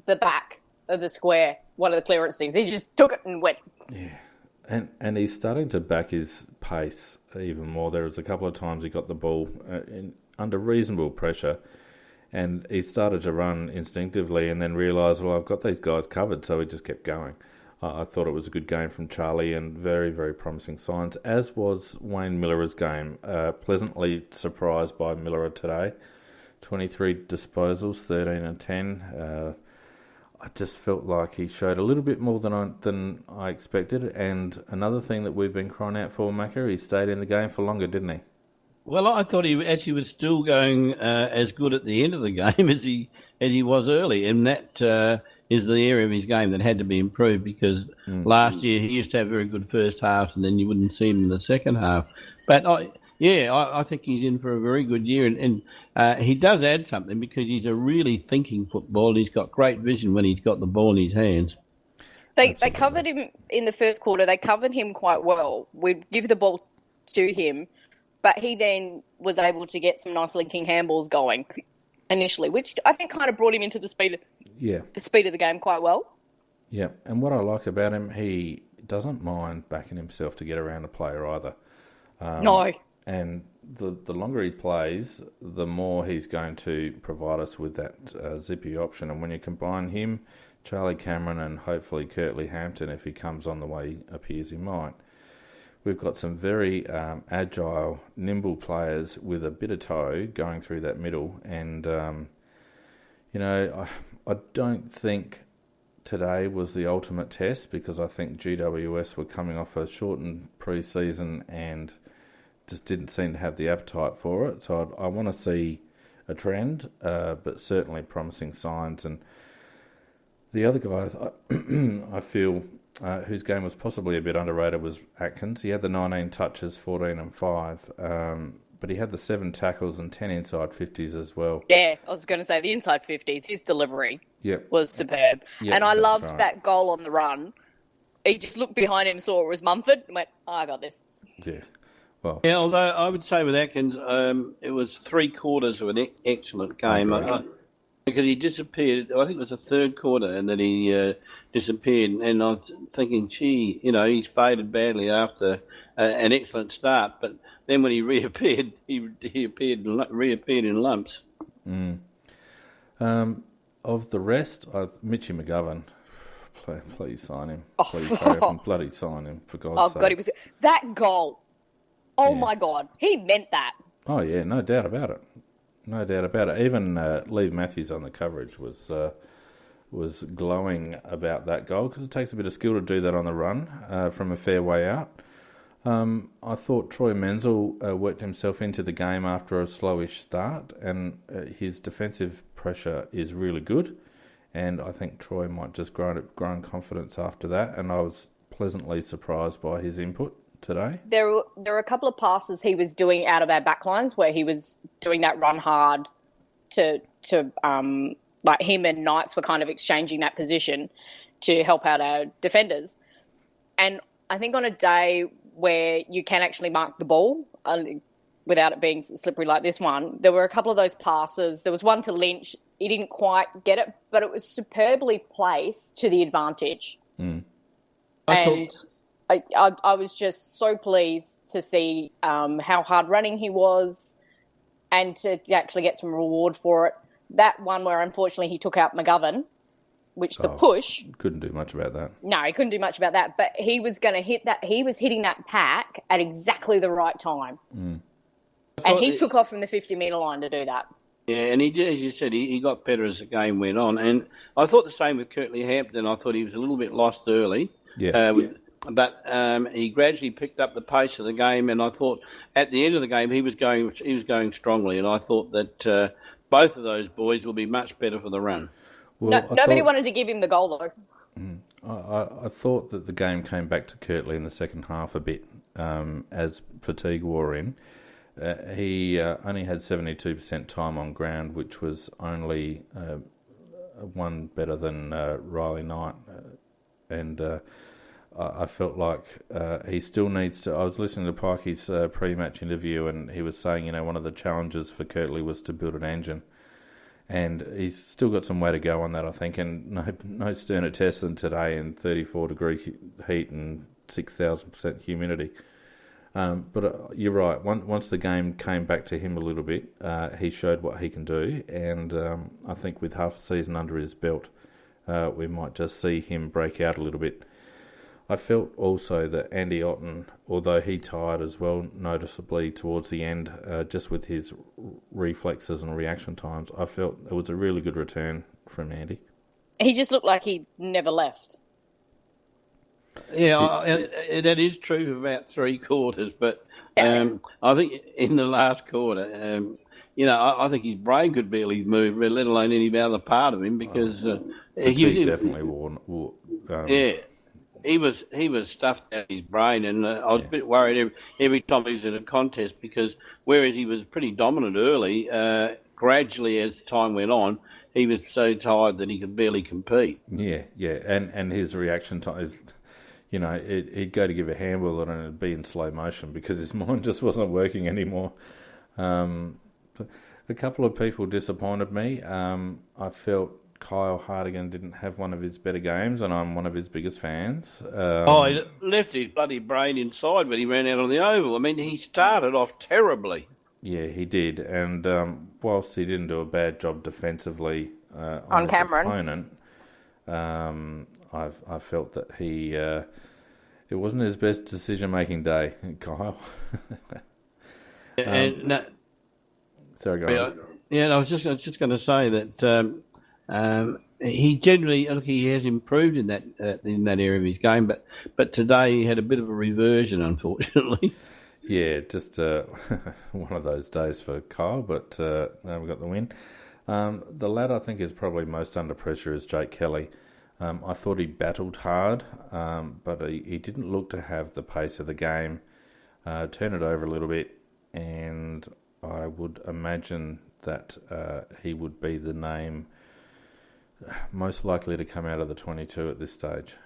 back of the square, one of the clearance things. He just took it and went. Yeah. And he's starting to back his pace even more. There was a couple of times he got the ball under reasonable pressure, and he started to run instinctively and then realised, well, I've got these guys covered, so he just kept going. I thought it was a good game from Charlie and very, very promising signs, as was Wayne Miller's game. Pleasantly surprised by Miller today. 23 disposals, 13 and 10. I just felt like he showed a little bit more than I expected. And another thing that we've been crying out for, Macca, he stayed in the game for longer, didn't he? Well, I thought he actually was still going as good at the end of the game as he was early, and that is the area of his game that had to be improved because last year he used to have very good first halves, and then you wouldn't see him in the second half. But I think he's in for a very good year, and he does add something because he's a really thinking footballer. He's got great vision when he's got the ball in his hands. They covered him in the first quarter. They covered him quite well. We'd give the ball to him, but he then was able to get some nice linking handballs going initially, which I think kind of brought him into the speed of the game quite well. Yeah, and what I like about him, he doesn't mind backing himself to get around a player either. No. And the longer he plays, the more he's going to provide us with that zippy option. And when you combine him, Charlie Cameron, and hopefully Curtly Hampton, if he comes on the way he appears he might, we've got some very agile, nimble players with a bit of toe going through that middle. And, I don't think today was the ultimate test because I think GWS were coming off a shortened pre-season and just didn't seem to have the appetite for it. So I want to see a trend, but certainly promising signs. And the other guy I feel whose game was possibly a bit underrated was Atkins. He had the 19 touches, 14 and 5, but he had the 7 tackles and 10 inside 50s as well. Yeah, I was going to say the inside 50s, his delivery was superb. Yep, and I loved that goal on the run. He just looked behind him, saw it was Mumford, and went, I got this. Yeah. Well, yeah, although I would say with Atkins, it was 3/4 of an excellent game. Because he disappeared, I think it was the third quarter, and then he disappeared. And I was thinking, gee, he's faded badly after an excellent start. But then when he reappeared, he reappeared in lumps. Of the rest, Mitchy McGovern, please sign him. Please hurry up and bloody sign him, for God's sake. Oh, God, it was that goal. Oh, my God. He meant that. Oh, yeah, no doubt about it. No doubt about it. Even Lee Matthews on the coverage was glowing about that goal because it takes a bit of skill to do that on the run from a fair way out. I thought Troy Menzel worked himself into the game after a slowish start, and his defensive pressure is really good. And I think Troy might just grow in confidence after that. And I was pleasantly surprised by his input today. There were a couple of passes he was doing out of our backlines where he was doing that run hard to like him and Knights were kind of exchanging that position to help out our defenders. And I think on a day where you can actually mark the ball without it being slippery like this one, there were a couple of those passes. There was one to Lynch. He didn't quite get it, but it was superbly placed to the advantage. I was just so pleased to see how hard running he was and to actually get some reward for it. That one where, unfortunately, he took out McGovern, which the push... Couldn't do much about that. No, he couldn't do much about that, but he was going to hit that. He was hitting that pack at exactly the right time. And he took off from the 50-metre line to do that. Yeah, and he did, as you said, he got better as the game went on. And I thought the same with Curtly Hampton. I thought he was a little bit lost early. But he gradually picked up the pace of the game, and I thought at the end of the game he was going strongly, and I thought that both of those boys will be much better for the run. Well, nobody wanted to give him the goal though. I thought that the game came back to Curtly in the second half a bit as fatigue wore in. He only had 72% time on ground, which was only one better than Riley Knight, and I felt like he still needs to. I was listening to Pikey's pre-match interview, and he was saying, one of the challenges for Kirtley was to build an engine, and he's still got some way to go on that, I think. And no sterner test than today in 34-degree heat and 6,000% humidity. But you're right. Once the game came back to him a little bit, he showed what he can do, and I think with half a season under his belt, we might just see him break out a little bit. I felt also that Andy Otten, although he tired as well noticeably towards the end, just with his reflexes and reaction times, I felt it was a really good return from Andy. He just looked like he never left. Yeah, that is true for about 3 quarters, but I think in the last quarter, I think his brain could barely move, let alone any other part of him, because he definitely wore he was stuffed out his brain, and I was a bit worried every time he was in a contest, because whereas he was pretty dominant early, gradually as time went on, he was so tired that he could barely compete. Yeah, and his reaction time is, he'd go to give a handball and it'd be in slow motion because his mind just wasn't working anymore. A couple of people disappointed me. I felt Kyle Hartigan didn't have one of his better games, and I'm one of his biggest fans. He left his bloody brain inside when he ran out on the oval. I mean, he started off terribly. Yeah, he did, and whilst he didn't do a bad job defensively on his Cameron opponent, I felt that he it wasn't his best decision-making day, Kyle. Sorry, go on. Yeah, I was just going to say that. He generally, he has improved in that area of his game, but today he had a bit of a reversion, unfortunately. Yeah, just one of those days for Kyle, but we got the win. The lad I think is probably most under pressure is Jake Kelly. I thought he battled hard, but he didn't look to have the pace of the game. Turn it over a little bit, and I would imagine that he would be the name most likely to come out of the 22 at this stage.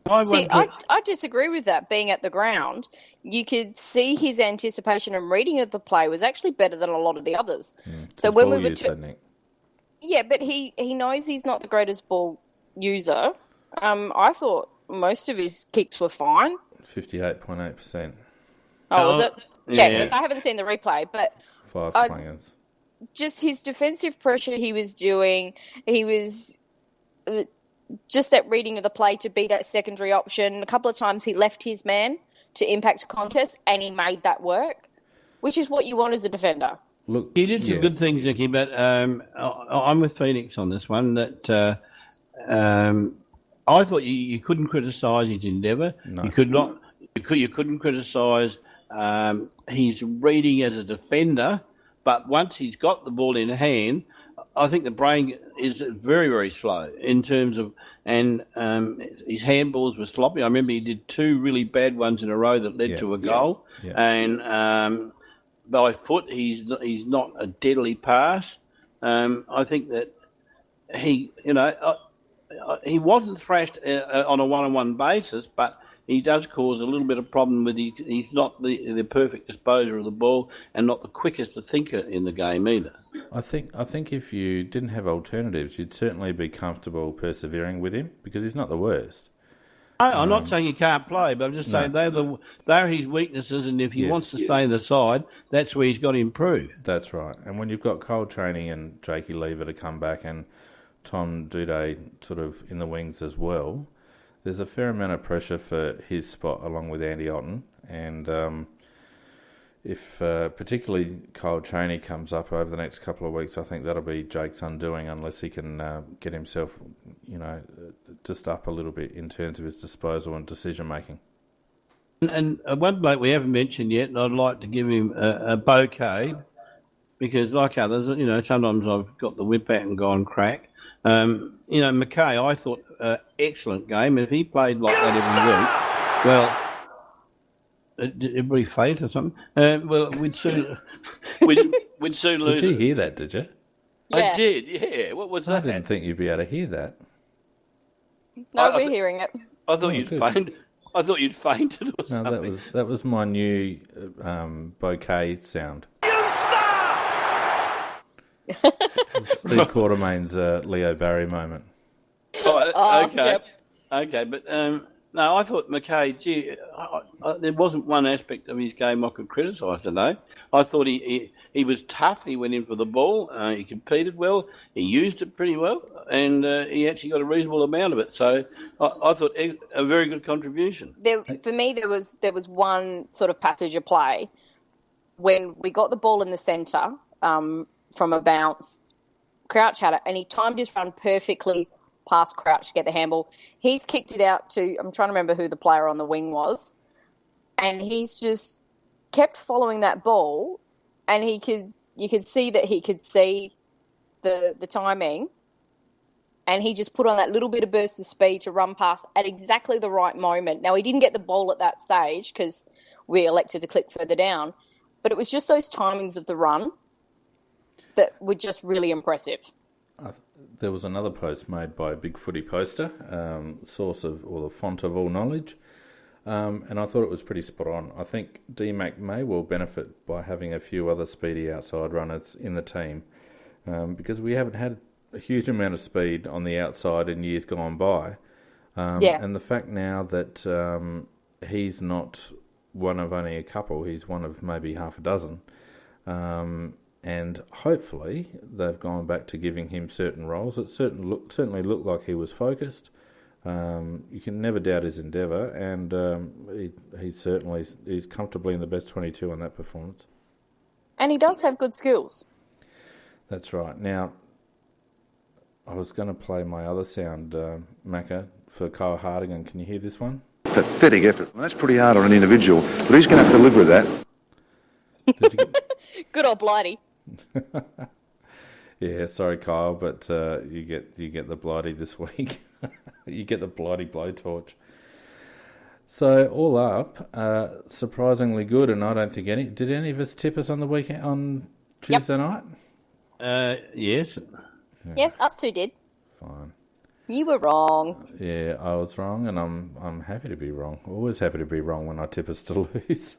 I disagree with that. Being at the ground, you could see his anticipation and reading of the play was actually better than a lot of the others. So when we were, but he knows he's not the greatest ball user. I thought most of his kicks were fine. 58.8%. Oh, was it? Yeah, because I haven't seen the replay, but 5 plangers. Just his defensive pressure he was doing, he was just that reading of the play to be that secondary option. A couple of times he left his man to impact a contest, and he made that work, which is what you want as a defender. Look, he did some good things, Nicky, but I'm with Feenix on this one. That I thought you couldn't criticise his endeavour. No. You could not. You couldn't criticise his reading as a defender. But once he's got the ball in hand, I think the brain is very, very slow in terms of, and his handballs were sloppy. I remember he did 2 really bad ones in a row that led to a goal. Yeah. And by foot, he's not a deadly pass. I think that he wasn't thrashed on a one-on-one basis, but he does cause a little bit of problem with he's not the perfect disposer of the ball and not the quickest thinker in the game either. I think if you didn't have alternatives, you'd certainly be comfortable persevering with him because he's not the worst. I'm not saying he can't play, but I'm just saying they're his weaknesses, and if he wants to stay in the side, that's where he's got to improve. That's right. And when you've got Cole Chaney and Jakey Lever to come back and Tom Duday sort of in the wings as well, there's a fair amount of pressure for his spot along with Andy Otten, and if particularly Kyle Chaney comes up over the next couple of weeks, I think that'll be Jake's undoing unless he can get himself, just up a little bit in terms of his disposal and decision making. And one bloke we haven't mentioned yet, and I'd like to give him a bouquet because, like others, sometimes I've got the whip out and gone crack. Mackay, I thought excellent game. If he played like that every week, well, did everybody faint or something? We'd soon lose. Did you hear that? Did you? Yeah. I did. Yeah. What was that? I didn't think you'd be able to hear that. No, we're hearing it. I thought you'd faint. I thought you'd fainted or No, something. that was my new bouquet sound. Steve Quartermain's Leo Barry moment. Oh, okay. Yep. Okay, but no, I thought McKay, there wasn't one aspect of his game I could criticise today. I thought he was tough. He went in for the ball. He competed well. He used it pretty well, and he actually got a reasonable amount of it. So I thought a very good contribution. For me, there was one sort of passage of play when we got the ball in the centre from a bounce. Crouch had it, and he timed his run perfectly past Crouch to get the handball. He's kicked it out to, I'm trying to remember who the player on the wing was, and he's just kept following that ball, and you could see that he could see the timing, and he just put on that little bit of burst of speed to run past at exactly the right moment. Now, he didn't get the ball at that stage because we elected to click further down, but it was just those timings of the run that were just really impressive. There was another post made by Big Footy Poster, source of, or the font of all knowledge, and I thought it was pretty spot on. I think DMAC may well benefit by having a few other speedy outside runners in the team, because we haven't had a huge amount of speed on the outside in years gone by. And the fact now that he's not one of only a couple, he's one of maybe half a dozen. And hopefully they've gone back to giving him certain roles. It certainly looked like he was focused. You can never doubt his endeavour, and he's comfortably in the best 22 on that performance. And he does have good skills. That's right. Now, I was going to play my other sound, Macca, for Kyle Hardigan. Can you hear this one? Pathetic effort. Well, that's pretty hard on an individual, but he's going to have to live with that. Did you Good old Blighty. Yeah, sorry, Kyle, but you get the Blighty this week. You get the Blighty blowtorch. So all up, surprisingly good, and I don't think did any of us tip us on the weekend on Tuesday night? Yes. Yes, us two did. Fine. You were wrong. Yeah, I was wrong, and I'm happy to be wrong. Always happy to be wrong when I tip us to lose.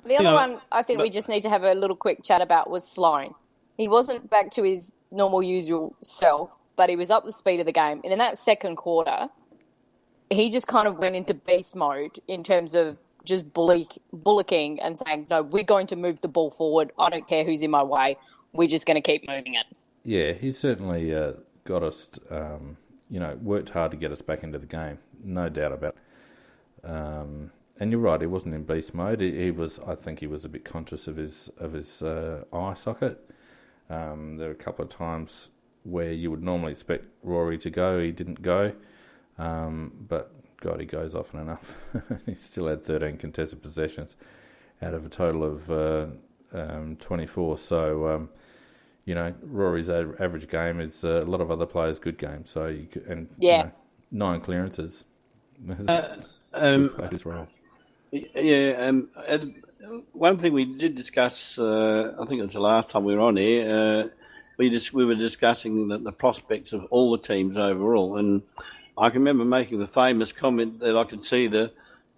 The other one I think we just need to have a little quick chat about was Sloane. He wasn't back to his normal usual self, but he was up the speed of the game. And in that second quarter, he just kind of went into beast mode in terms of just bullocking and saying, no, we're going to move the ball forward. I don't care who's in my way. We're just going to keep moving it. Yeah, he certainly got us, worked hard to get us back into the game. No doubt about it. And you're right, he wasn't in beast mode. I think he was a bit conscious of his eye socket. There were a couple of times where you would normally expect Rory to go. He didn't go. But, God, he goes often enough. He still had 13 contested possessions out of a total of 24. So, Rory's average game is a lot of other players' good game. So, 9 clearances. His role. Yeah, one thing we did discuss, I think it was the last time we were on here, we were discussing the prospects of all the teams overall, and I can remember making the famous comment that I could see the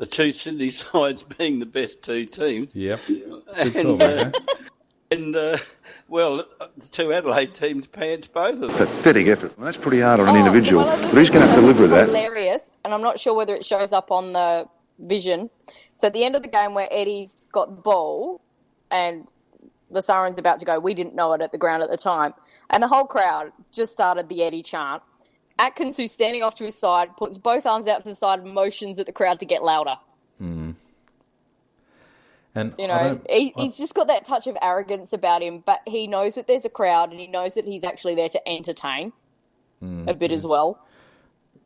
two Sydney sides being the best two teams. Yep. Well, the two Adelaide teams pants both of them. Pathetic effort. Well, that's pretty hard on an individual, but he's going to have to live with that. Hilarious, and I'm not sure whether it shows up on the vision. So at the end of the game where Eddie's got the ball and the siren's about to go, we didn't know it at the ground at the time, and the whole crowd just started the Eddie chant. Atkins, who's standing off to his side, puts both arms out to the side and motions at the crowd to get louder. Mm. And he's just got that touch of arrogance about him, but he knows that there's a crowd and he knows that he's actually there to entertain a bit as well.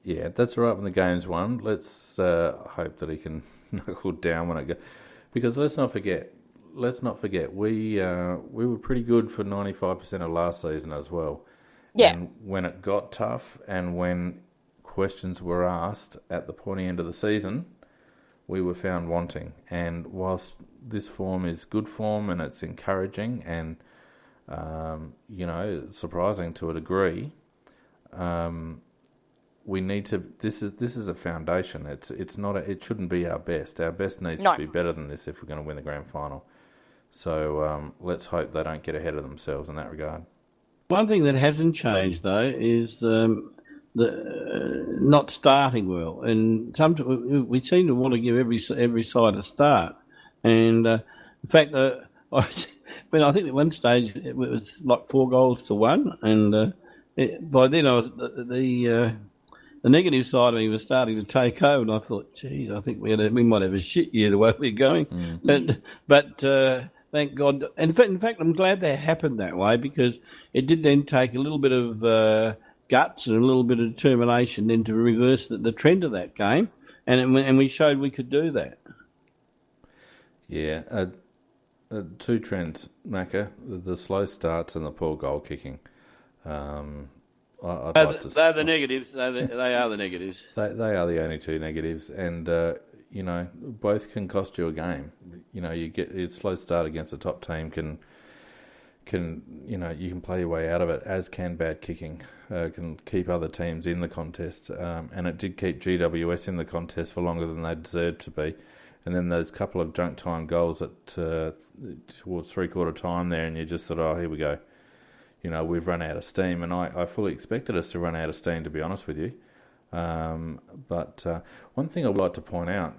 Yeah, that's all right when the game's won. Let's hope that he can knuckle down when it goes. Because let's not forget, we were pretty good for 95% of last season as well. Yeah. And when it got tough and when questions were asked at the pointy end of the season, we were found wanting. And whilst this form is good form and it's encouraging and, surprising to a degree, we need to. This is a foundation. It's not. It shouldn't be our best. Our best needs No. to be better than this if we're going to win the grand final. So let's hope they don't get ahead of themselves in that regard. One thing that hasn't changed though is the not starting well, and sometimes we seem to want to give every side a start. And in fact, I think at one stage it was like 4-1, and by then I was the negative side of me was starting to take over, and I thought, geez, I think we might have a shit year the way we're going. But thank God. And in fact, I'm glad that happened that way, because it did then take a little bit of guts and a little bit of determination then to reverse the trend of that game, and we showed we could do that. Yeah, two trends, Macca: the slow starts and the poor goal kicking. They're the negatives. They are the negatives. They are the only two negatives, and both can cost you a game. You get a slow start against a top team can you can play your way out of it, as can bad kicking. Can keep other teams in the contest, and it did keep GWS in the contest for longer than they deserved to be. And then those couple of junk time goals at towards 3/4 time there, and you just thought, oh, here we go. We've run out of steam, and I fully expected us to run out of steam, to be honest with you. But one thing I would like to point out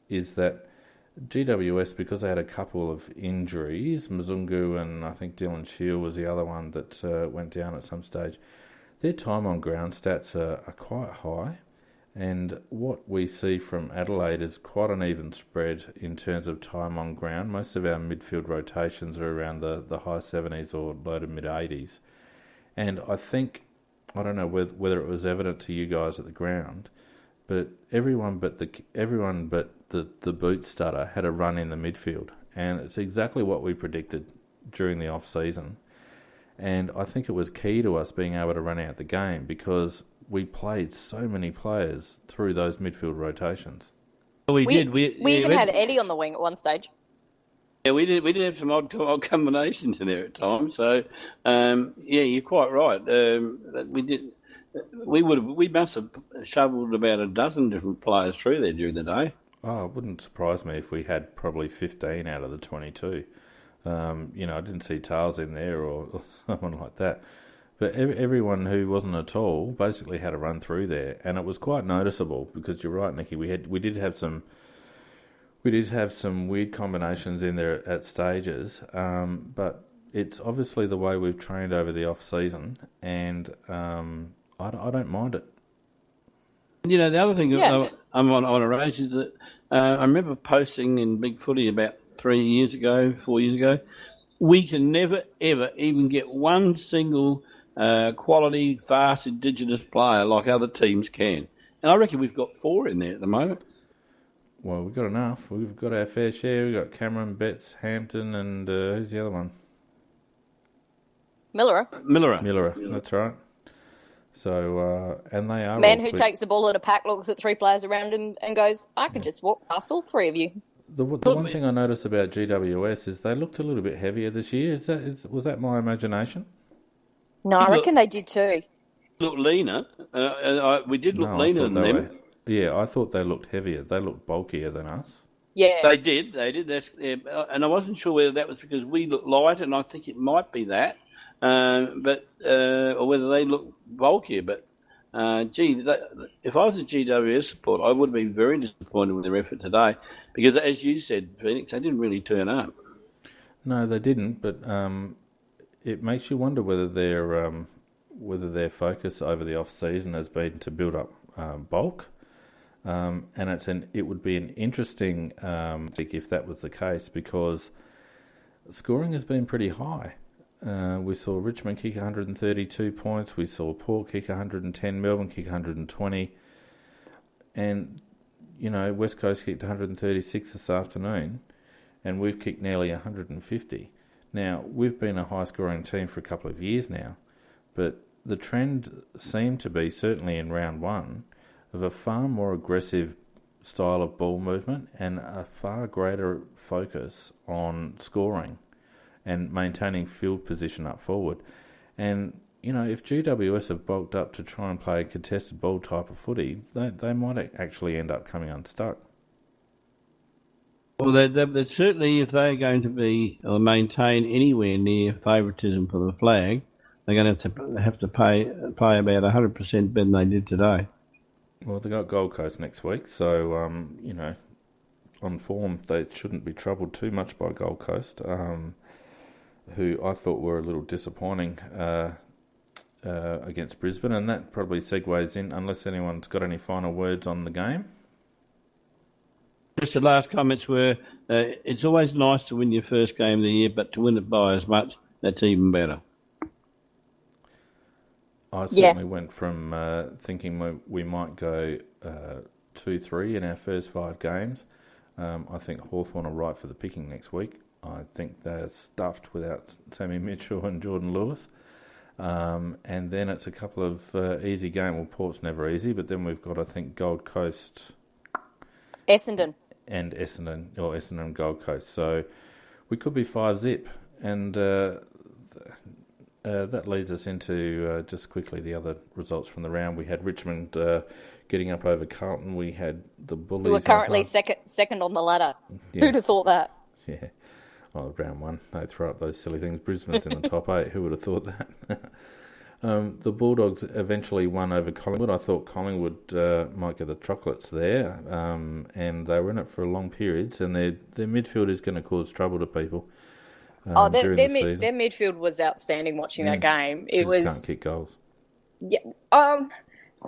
is that GWS, because they had a couple of injuries, Mzungu and I think Dylan Shield was the other one that went down at some stage, their time on ground stats are quite high. And what we see from Adelaide is quite an even spread in terms of time on ground. Most of our midfield rotations are around the high 70s or low to mid 80s. And I don't know whether it was evident to you guys at the ground, but everyone but the boot stutter had a run in the midfield. And it's exactly what we predicted during the off-season. And I think it was key to us being able to run out the game, because we played so many players through those midfield rotations. We did. We even had Eddie on the wing at one stage. Yeah, we did. We did have some odd combinations in there at times. So, you're quite right. We did. We must have shoveled about a dozen different players through there during the day. Oh, it wouldn't surprise me if we had probably 15 out of the 22. I didn't see Tails in there or someone like that. But everyone who wasn't at all basically had a run through there, and it was quite noticeable, because you're right, Nikki. We did have some weird combinations in there at stages, but it's obviously the way we've trained over the off season, and I don't mind it. The other thing I want to raise is that I remember posting in Big Footy about 4 years ago, we can never ever even get one single quality, fast, Indigenous player like other teams can. And I reckon we've got 4 in there at the moment. Well, we've got enough. We've got our fair share. We've got Cameron, Betts, Hampton, and who's the other one? Millerer, Yeah. That's right. So, and they are... Man who takes the ball at a pack, looks at 3 players around him and goes, I could just walk past all 3 of you. The one thing I noticed about GWS is they looked a little bit heavier this year. Was that my imagination? No, I reckon they did too. Look leaner. We did look leaner than them. I thought they looked heavier. They looked bulkier than us. Yeah, they did. That's, and I wasn't sure whether that was because we look light, and I think it might be that, or whether they look bulkier. But if I was a GWS supporter, I would have been very disappointed with their effort today, because, as you said, Phoenix, they didn't really turn up. No, they didn't. But it makes you wonder whether their focus over the off season has been to build up bulk, and it would be an interesting if that was the case, because scoring has been pretty high. We saw Richmond kick 132 points. We saw Port kick 110. Melbourne kick 120, and West Coast kicked 136 this afternoon, and we've kicked nearly 150. Now, we've been a high-scoring team for a couple of years now, but the trend seemed to be, certainly in round 1, of a far more aggressive style of ball movement and a far greater focus on scoring and maintaining field position up forward. And, if GWS have bulked up to try and play a contested ball type of footy, they might actually end up coming unstuck. Well, they're certainly, if they're going to be or maintain anywhere near favouritism for the flag, they're going to have to play about 100% better than they did today. Well, they got Gold Coast next week, so on form they shouldn't be troubled too much by Gold Coast, who I thought were a little disappointing against Brisbane, and that probably segues in, unless anyone's got any final words on the game. Just the last comments were, it's always nice to win your first game of the year, but to win it by as much, that's even better. I certainly went from thinking we might go 2-3 in our first 5 games. I think Hawthorn are right for the picking next week. I think they're stuffed without Sammy Mitchell and Jordan Lewis. And then it's a couple of easy games. Well, Port's never easy, but then we've got, I think, Gold Coast... Essendon. And Essendon Gold Coast. So we could be 5-0. And that leads us into just quickly the other results from the round. We had Richmond getting up over Carlton. We had the Bullies. Who were currently second on the ladder. Yeah. Who'd have thought that? Yeah. Well, round 1, they throw up those silly things. Brisbane's in the top 8. Who would have thought that? The Bulldogs eventually won over Collingwood. I thought Collingwood might get the chocolates there, and they were in it for long periods, and their midfield is going to cause trouble to people during the season. Their midfield was outstanding watching that game. They just can't kick goals. Yeah,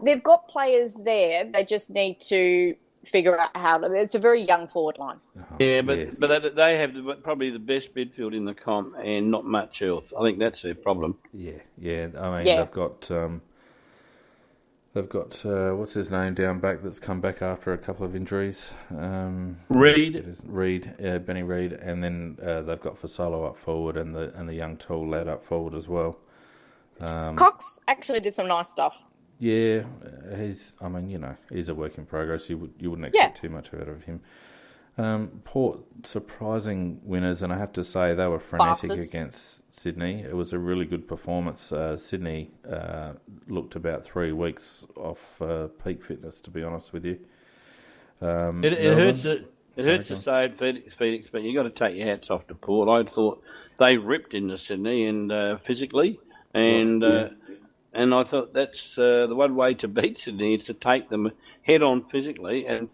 they've got players there. They just need to figure out how to... It's a very young forward line. But they have probably the best midfield in the comp and not much else. I think that's their problem. Yeah. I mean, they've got what's his name down back that's come back after a couple of injuries. Reid, Benny Reid, and then they've got Fasolo up forward and the young tall lad up forward as well. Cox actually did some nice stuff. Yeah, he's a work in progress. You wouldn't expect too much out of him. Port, surprising winners, and I have to say they were frenetic against Sydney. It was a really good performance. Sydney looked about 3 weeks off peak fitness, to be honest with you. It hurts to say it, Feenix, but you've got to take your hats off to Port. I thought they ripped into Sydney and physically, and I thought that's the one way to beat Sydney is to take them head on physically and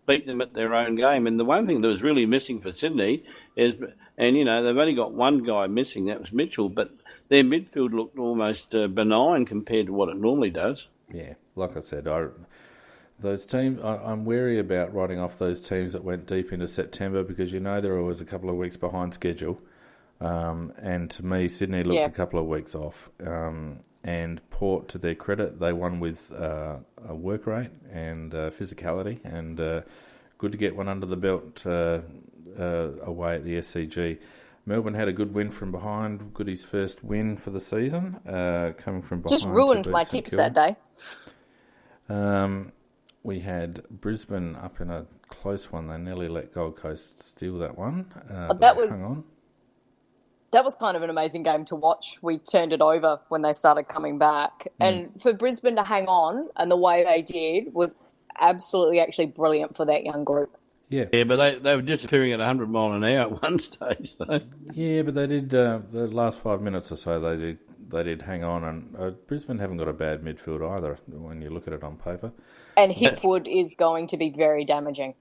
beat them at their own game. And the one thing that was really missing for Sydney is, and they've only got one guy missing, that was Mitchell, but their midfield looked almost benign compared to what it normally does. Yeah, like I said, those teams, I'm wary about writing off those teams that went deep into September because they're always a couple of weeks behind schedule. And to me, Sydney looked a couple of weeks off. And Port, to their credit, they won with a work rate and physicality, and good to get one under the belt away at the SCG. Melbourne had a good win from behind, Goody's first win for the season, coming from behind. Just ruined my tips that day. We had Brisbane up in a close one. They nearly let Gold Coast steal that one. That was kind of an amazing game to watch. We turned it over when they started coming back. And for Brisbane to hang on and the way they did was absolutely actually brilliant for that young group. Yeah, but they were disappearing at 100 mile an hour at one stage, though. Yeah, but they did, the last 5 minutes or so, they did hang on. And Brisbane haven't got a bad midfield either when you look at it on paper. And Hipwood is going to be very damaging.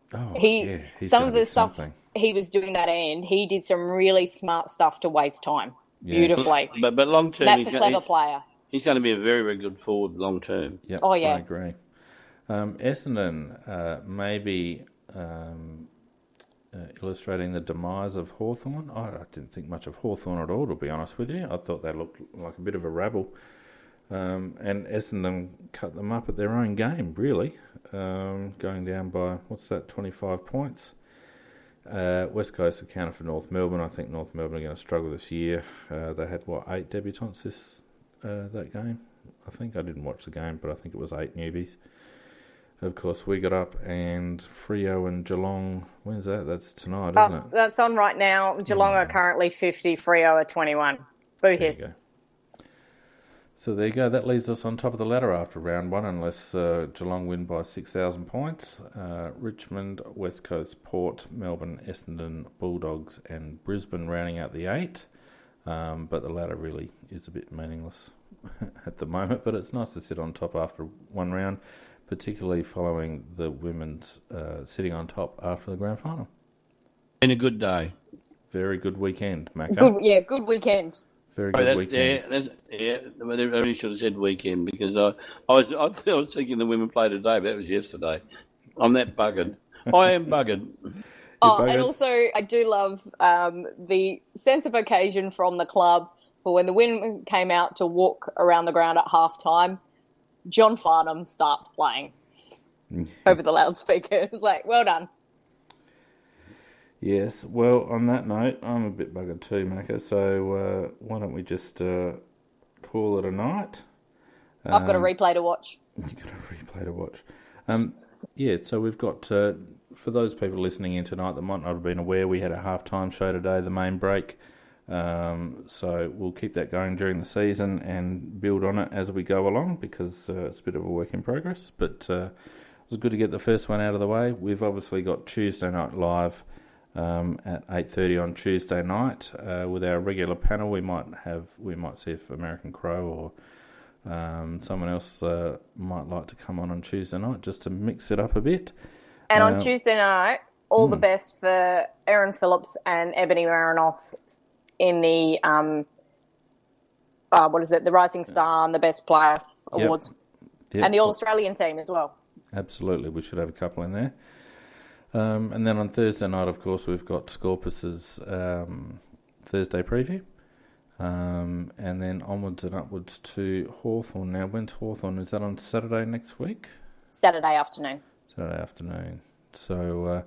Some of the stuff he was doing that end, he did some really smart stuff to waste time beautifully. But long term, that's a clever player. He's going to be a very, very good forward long term. Yep, oh yeah, I agree. Essendon maybe illustrating the demise of Hawthorn. I didn't think much of Hawthorn at all, to be honest with you. I thought they looked like a bit of a rabble. And Essendon cut them up at their own game, really, going down by, 25 points. West Coast accounted for North Melbourne. I think North Melbourne are going to struggle this year. They had, 8 debutants that game? I think I didn't watch the game, but I think it was 8 newbies. Of course, we got up and Freo and Geelong, when's that? That's tonight, isn't it? That's on right now. Geelong are currently 50, Freo are 21. Boo hiss. So there you go. That leaves us on top of the ladder after round one, unless Geelong win by 6,000 points. Richmond, West Coast, Port, Melbourne, Essendon, Bulldogs and Brisbane rounding out the 8. But the ladder really is a bit meaningless at the moment. But it's nice to sit on top after one round, particularly following the women's sitting on top after the grand final. Been a good day. Very good weekend, Macca. Good weekend. Very good weekend. I really should have said weekend because I was thinking the women played today, but that was yesterday. I'm that buggered. I am buggered. And also I do love the sense of occasion from the club for when the women came out to walk around the ground at half-time, John Farnham starts playing over the loudspeaker. It's like, well done. Yes, well, on that note, I'm a bit buggered too, Macca, so why don't we just call it a night? I've got a replay to watch. You've got a replay to watch. So we've got, for those people listening in tonight that might not have been aware, we had a halftime show today, the main break. So we'll keep that going during the season and build on it as we go along because it's a bit of a work in progress. But it was good to get the first one out of the way. We've obviously got Tuesday Night Live at 8:30 on Tuesday night with our regular panel. We might see if American Crow or someone else might like to come on Tuesday night just to mix it up a bit. And on Tuesday night, all the best for Erin Phillips and Ebony Marinoff in the the Rising Star and the Best Player Awards. Yep. And the All-Australian team as well. Absolutely, we should have a couple in there. And then on Thursday night, of course, we've got Scorpus's Thursday preview. And then onwards and upwards to Hawthorn. Now, when's Hawthorn? Is that on Saturday next week? Saturday afternoon. So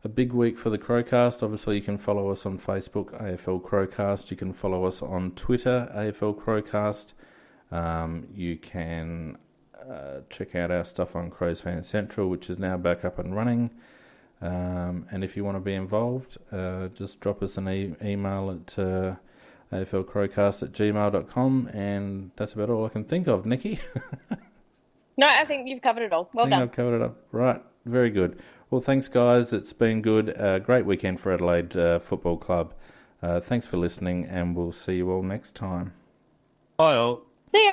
a big week for the Crowcast. Obviously, you can follow us on Facebook, AFL Crowcast. You can follow us on Twitter, AFL Crowcast. You can check out our stuff on Crows Fan Central, which is now back up and running. And if you want to be involved, just drop us an email at aflcrowcast@gmail.com, and that's about all I can think of, Nikki. No, I think you've covered it all. Well done. I've covered it up. Right, very good. Well, thanks, guys. It's been good. Great weekend for Adelaide Football Club. Thanks for listening, and we'll see you all next time. Bye all. See ya.